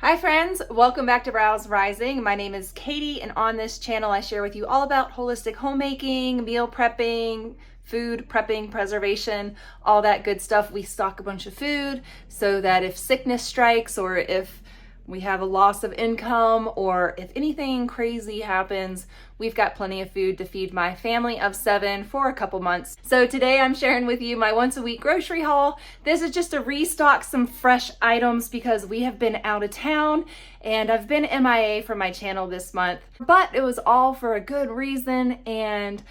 Hi friends, welcome back to Rouse Rising. My name is Katie, and on this channel I share with you all about holistic homemaking, meal prepping, food prepping, preservation, all that good stuff. We stock a bunch of food so that if sickness strikes, or if we have a loss of income, or if anything crazy happens, we've got plenty of food to feed my family of 7 for a couple months. So today I'm sharing with you my once a week grocery haul. This is just to restock some fresh items because we have been out of town and I've been MIA from my channel this month, but it was all for a good reason, and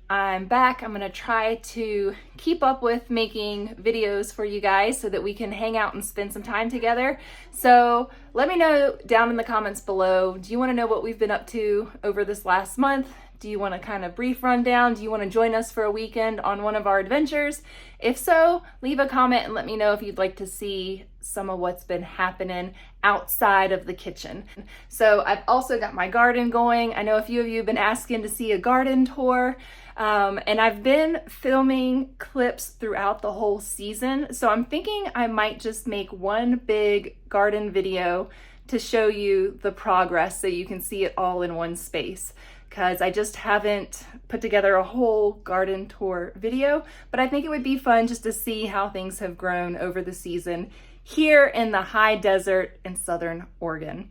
I'm back. I'm gonna try to keep up with making videos for you guys so that we can hang out and spend some time together. So let me know down in the comments below, do you wanna know what we've been up to over this last month? Do you want a kind of brief rundown? Do you want to join us for a weekend on one of our adventures? If so, leave a comment and let me know if you'd like to see some of what's been happening outside of the kitchen. So I've also got my garden going. I know a few of you have been asking to see a garden tour. And I've been filming clips throughout the whole season. So I'm thinking I might just make one big garden video to show you the progress so you can see it all in one space, because I just haven't put together a whole garden tour video, but I think it would be fun just to see how things have grown over the season here in the high desert in Southern Oregon.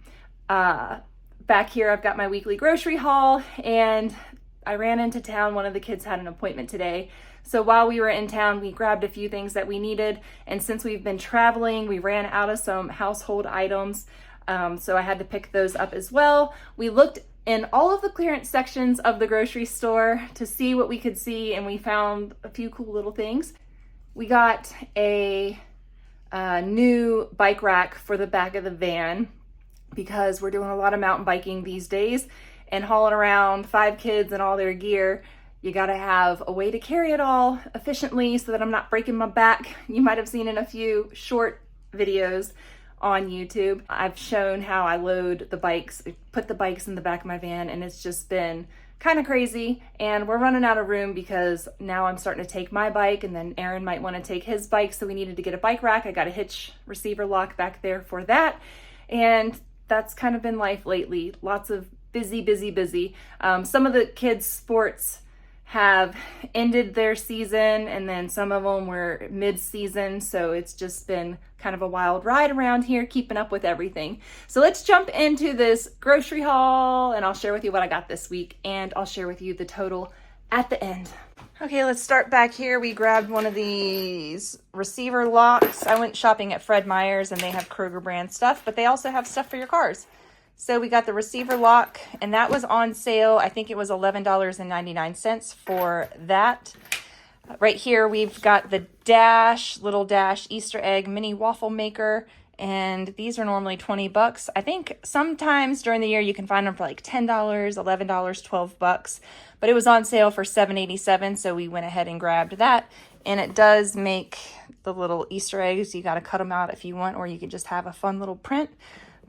Back here, I've got my weekly grocery haul, and I ran into town. One of the kids had an appointment today. So while we were in town, we grabbed a few things that we needed. And since we've been traveling, we ran out of some household items. So I had to pick those up as well. We looked in all of the clearance sections of the grocery store to see what we could see, and we found a few cool little things. We got a new bike rack for the back of the van because we're doing a lot of mountain biking these days, and hauling around 5 kids and all their gear, you gotta have a way to carry it all efficiently so that I'm not breaking my back. You might have seen in a few short videos on YouTube, I've shown how I load the bikes, put the bikes in the back of my van, and it's just been kind of crazy. And we're running out of room because now I'm starting to take my bike, and then Aaron might want to take his bike, so we needed to get a bike rack. I got a hitch receiver lock back there for that, and that's kind of been life lately. Lots of busy. Some of the kids' sports have ended their season, and then some of them were mid-season, so it's just been kind of a wild ride around here, keeping up with everything. So let's jump into this grocery haul, and I'll share with you what I got this week, and I'll share with you the total at the end. Okay, let's start back here. We grabbed one of these receiver locks. I went shopping at Fred Meyer's, and they have Kroger brand stuff, but they also have stuff for your cars. So we got the receiver lock, and that was on sale. I think it was $11.99 for that. Right here, we've got the little Dash Easter egg mini waffle maker, and these are normally 20 bucks. I think sometimes during the year you can find them for like $10, $11, 12 bucks, but it was on sale for $7.87, so we went ahead and grabbed that. And it does make the little Easter eggs. You got to cut them out if you want, or you can just have a fun little print.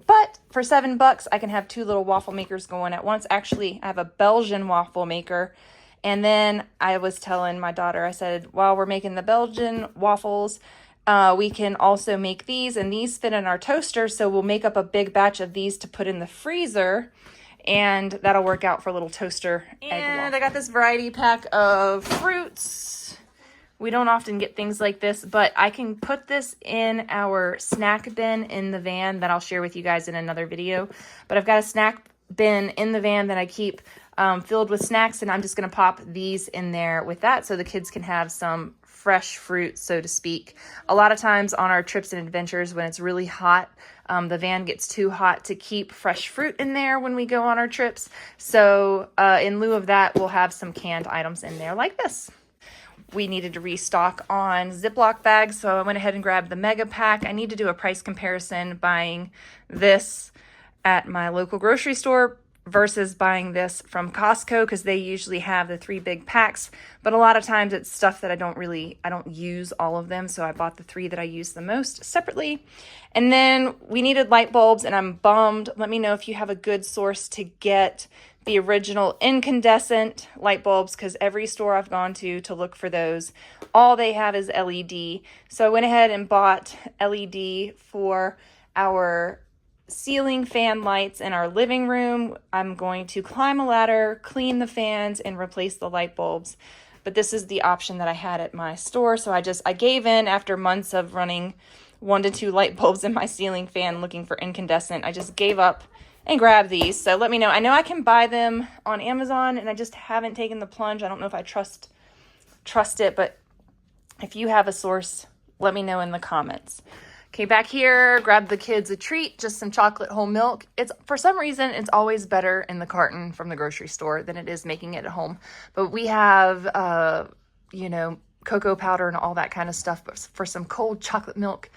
But for $7, I can have 2 little waffle makers going at once. Actually, I have a Belgian waffle maker. And then I was telling my daughter, I said, while we're making the Belgian waffles, we can also make these, and these fit in our toaster. So we'll make up a big batch of these to put in the freezer, and that'll work out for a little toaster egg waffle. And I got this variety pack of fruits. We don't often get things like this, but I can put this in our snack bin in the van that I'll share with you guys in another video. But I've got a snack bin in the van that I keep filled with snacks, and I'm just going to pop these in there with that so the kids can have some fresh fruit, so to speak. A lot of times on our trips and adventures when it's really hot, the van gets too hot to keep fresh fruit in there when we go on our trips. So in lieu of that, we'll have some canned items in there like this. We needed to restock on Ziploc bags, so I went ahead and grabbed the mega pack. I need to do a price comparison buying this at my local grocery store versus buying this from Costco, because they usually have the 3 big packs, but a lot of times it's stuff that I don't use all of them, so I bought the 3 that I use the most separately. And then we needed light bulbs, and I'm bummed. Let me know if you have a good source to get the original incandescent light bulbs, because every store I've gone to look for those, all they have is LED. So I went ahead and bought LED for our ceiling fan lights in our living room. I'm going to climb a ladder, clean the fans, and replace the light bulbs. But this is the option that I had at my store. So I gave in after months of running 1 to 2 light bulbs in my ceiling fan looking for incandescent. I just gave up and grabbed these. So let me know. I know I can buy them on Amazon, and I just haven't taken the plunge. I don't know if I trust it, but if you have a source, let me know in the comments. Okay, back here, grab the kids a treat, just some chocolate whole milk. It's, for some reason, it's always better in the carton from the grocery store than it is making it at home. But we have, cocoa powder and all that kind of stuff. But for some cold chocolate milk,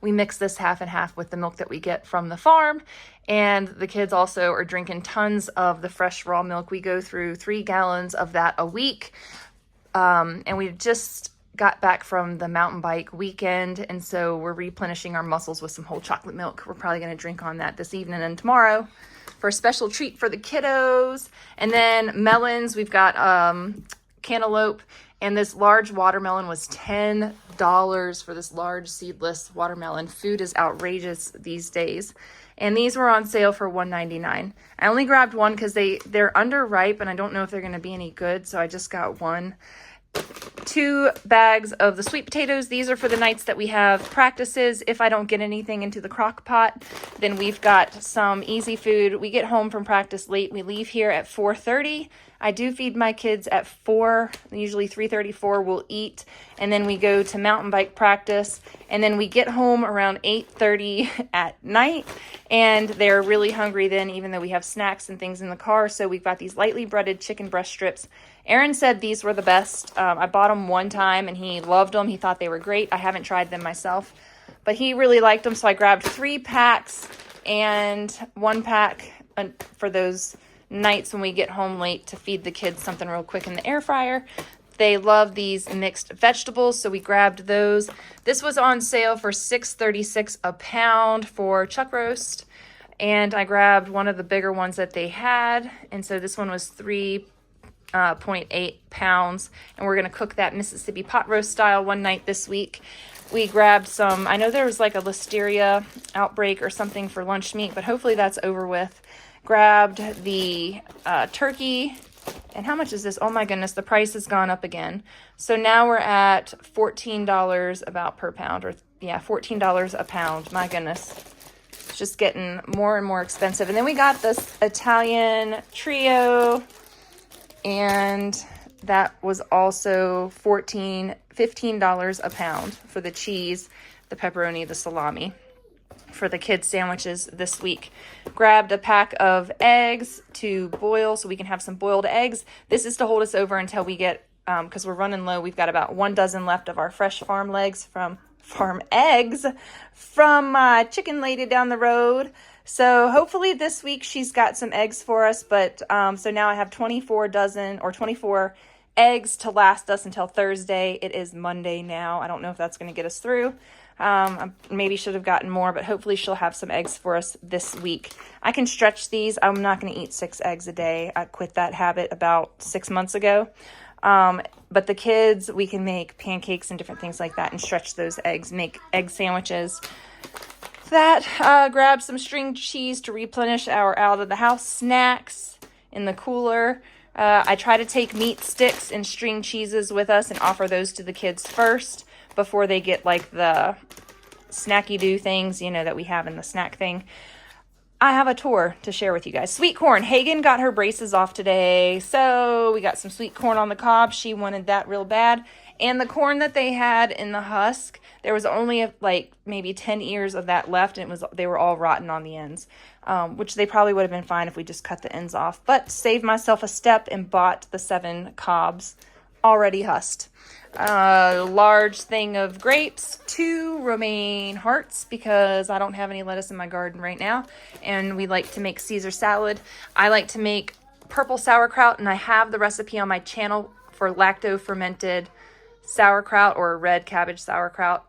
we mix this half and half with the milk that we get from the farm. And the kids also are drinking tons of the fresh raw milk. We go through 3 gallons of that a week. And we just got back from the mountain bike weekend, and so we're replenishing our muscles with some whole chocolate milk. We're probably going to drink on that this evening and tomorrow for a special treat for the kiddos. And then melons, we've got cantaloupe, and this large watermelon was $10 for this large seedless watermelon. Food is outrageous these days. And these were on sale for $1.99. I only grabbed one because they're underripe, and I don't know if they're going to be any good, so I just got one. 2 bags of the sweet potatoes. These are for the nights that we have practices. If I don't get anything into the crock pot, then we've got some easy food. We get home from practice late. We leave here at 4:30. I do feed my kids at 4, usually 3:34 we'll eat, and then we go to mountain bike practice, and then we get home around 8:30 at night, and they're really hungry then, even though we have snacks and things in the car. So we've got these lightly breaded chicken breast strips. Aaron said these were the best. I bought them one time and he loved them. He thought they were great. I haven't tried them myself, but he really liked them. So I grabbed 3 packs and 1 pack for those nights when we get home late to feed the kids something real quick in the air fryer. They love these mixed vegetables, so we grabbed those. This was on sale for $6.36 a pound for chuck roast, and I grabbed one of the bigger ones that they had, and so this one was 3.8 pounds, and we're going to cook that Mississippi pot roast style one night this week. We grabbed some, I know there was like a listeria outbreak or something for lunch meat, but hopefully that's over with. Grabbed the turkey, and how much is this? Oh my goodness, the price has gone up again. So now we're at $14 about per pound, or yeah, $14 a pound. My goodness, it's just getting more and more expensive. And then we got this Italian trio, and that was also $15 a pound for the cheese, the pepperoni, the salami for the kids' sandwiches this week. Grabbed a pack of eggs to boil so we can have some boiled eggs. This is to hold us over until we get, because we're running low, we've got about 1 dozen left of our fresh farm eggs from my chicken lady down the road. So hopefully this week she's got some eggs for us, but so now I have 24 eggs to last us until Thursday. It is Monday now. I don't know if that's going to get us through. I maybe should have gotten more, but hopefully she'll have some eggs for us this week. I can stretch these. I'm not going to eat 6 eggs a day. I quit that habit about 6 months ago. But the kids, we can make pancakes and different things like that and stretch those eggs, make egg sandwiches. Grab some string cheese to replenish our out of the house snacks in the cooler. I try to take meat sticks and string cheeses with us and offer those to the kids first before they get like the snacky do things, that we have in the snack thing. I have a tour to share with you guys. Sweet corn. Hagen got her braces off today, so we got some sweet corn on the cob. She wanted that real bad. And the corn that they had in the husk, there was only like maybe 10 ears of that left, and they were all rotten on the ends, which they probably would have been fine if we just cut the ends off. But saved myself a step and bought the 7 cobs already husked. A large thing of grapes, 2 romaine hearts because I don't have any lettuce in my garden right now, and we like to make Caesar salad. I like to make purple sauerkraut, and I have the recipe on my channel for lacto fermented sauerkraut or red cabbage sauerkraut,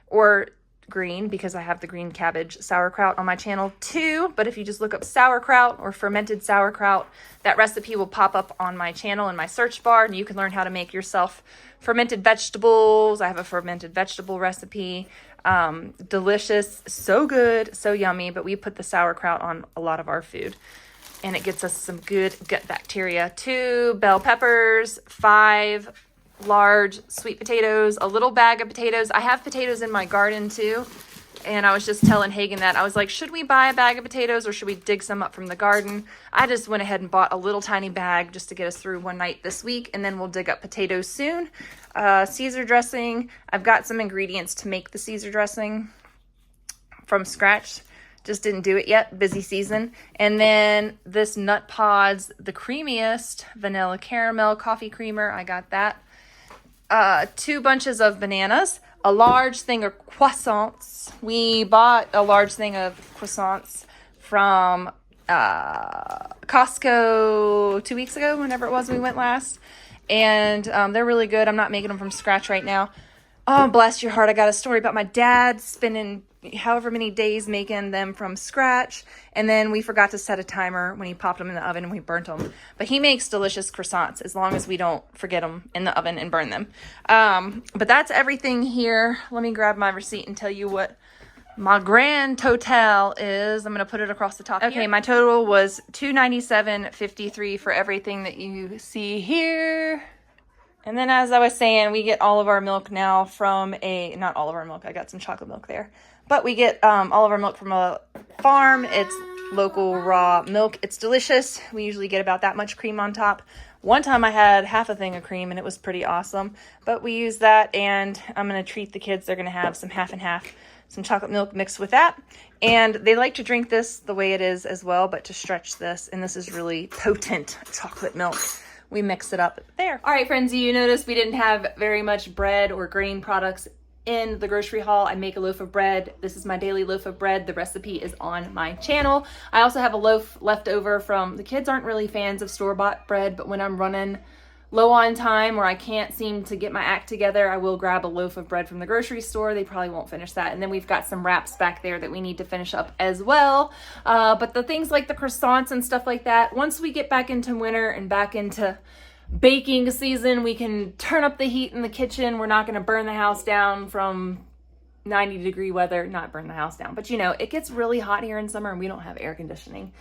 or green because I have the green cabbage sauerkraut on my channel too. But if you just look up sauerkraut or fermented sauerkraut, that recipe will pop up on my channel in my search bar, and you can learn how to make yourself fermented vegetables. I have a fermented vegetable recipe. Delicious, so good, so yummy. But we put the sauerkraut on a lot of our food, and it gets us some good gut bacteria. 2 bell peppers, 5 large sweet potatoes, a little bag of potatoes. I have potatoes in my garden too, and I was just telling Hagen that I was like, should we buy a bag of potatoes or should we dig some up from the garden? I just went ahead and bought a little tiny bag just to get us through one night this week, and then we'll dig up potatoes soon. Caesar dressing, I've got some ingredients to make the Caesar dressing from scratch. Just didn't do it yet, busy season. And then this Nut Pods, the creamiest vanilla caramel coffee creamer, I got that. 2 bunches of bananas, a large thing of croissants. We bought a large thing of croissants from Costco 2 weeks ago, whenever it was we went last. And they're really good. I'm not making them from scratch right now. Oh, bless your heart. I got a story about my dad spending however many days making them from scratch, and then we forgot to set a timer when he popped them in the oven and we burnt them. But he makes delicious croissants as long as we don't forget them in the oven and burn them. But that's everything here. Let me grab my receipt and tell you what my grand total is. I'm going to put it across the top. Okay, here. My total was $297.53 for everything that you see here. And then, as I was saying, we get all of our milk now from not all of our milk, I got some chocolate milk there. But we get all of our milk from a farm. It's local raw milk. It's delicious. We usually get about that much cream on top. One time I had half a thing of cream and it was pretty awesome. But we use that, and I'm going to treat the kids. They're going to have some half and half, some chocolate milk mixed with that. And they like to drink this the way it is as well, but to stretch this. And this is really potent chocolate milk. We mix it up there. All right, friends, you noticed we didn't have very much bread or grain products in the grocery haul. I make a loaf of bread. This is my daily loaf of bread. The recipe is on my channel. I also have a loaf left over from, the kids aren't really fans of store-bought bread, but when I'm running low on time or I can't seem to get my act together, I will grab a loaf of bread from the grocery store. They probably won't finish that. And then we've got some wraps back there that we need to finish up as well. But the things like the croissants and stuff like that, once we get back into winter and back into baking season, we can turn up the heat in the kitchen. We're not going to burn the house down from 90-degree weather. Not burn the house down, but you know, it gets really hot here in summer and we don't have air conditioning.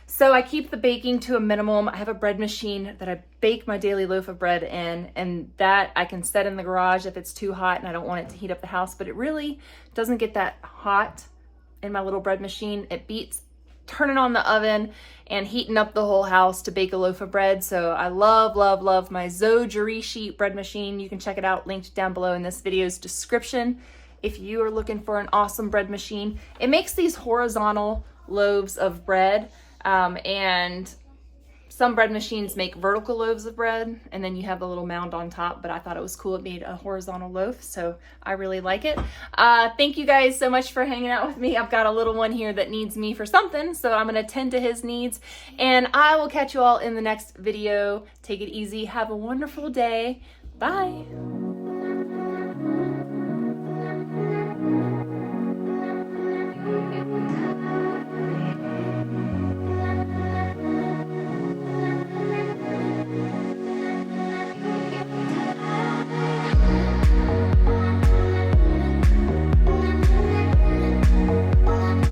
So I keep the baking to a minimum. I have a bread machine that I bake my daily loaf of bread in, and that I can set in the garage if it's too hot and I don't want it to heat up the house, but it really doesn't get that hot in my little bread machine. It beats turning on the oven and heating up the whole house to bake a loaf of bread. So I love, love, love my Zoe sheet bread machine. You can check it out, linked down below in this video's description if you are looking for an awesome bread machine. It makes these horizontal loaves of bread, and some bread machines make vertical loaves of bread, and then you have a little mound on top, but I thought it was cool. It made a horizontal loaf, so I really like it. Thank you guys so much for hanging out with me. I've got a little one here that needs me for something, so I'm gonna tend to his needs, and I will catch you all in the next video. Take it easy. Have a wonderful day. Bye.